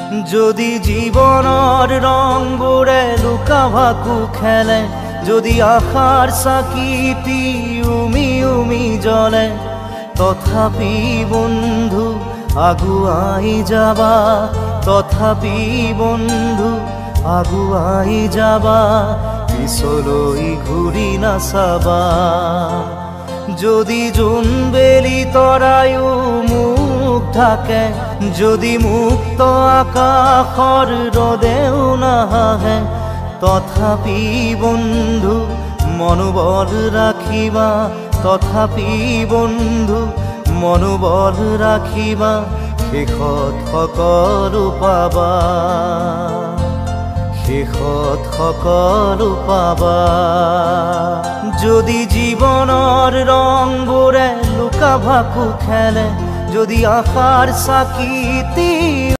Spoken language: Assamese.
যদি জীবনৰ ৰংবোৰে লুকা ভাকু খেলে, যদি আশাৰ চাকিটি উমি উমি জ্বলে, তথাপি বন্ধু আগুৱাই যাবা, তথাপি বন্ধু আগুৱাই যাবা, পিছলৈ ঘূৰি নাচাবা। যদি জোনবেলি তৰায়ো মুখ ঢাকে, যদি মুক্ত আকাশৰ ৰদেও নাহে, তথাপি বন্ধু মনোবল ৰাখিবা, তথাপি বন্ধু মনোবল ৰাখিবা, শেষত সকলো পাবা, শেষত সকলো পাবা। যদি জীৱনৰ ৰংবোৰে লুকা ভাকু খেলে, যদি আশাৰ চাকিটি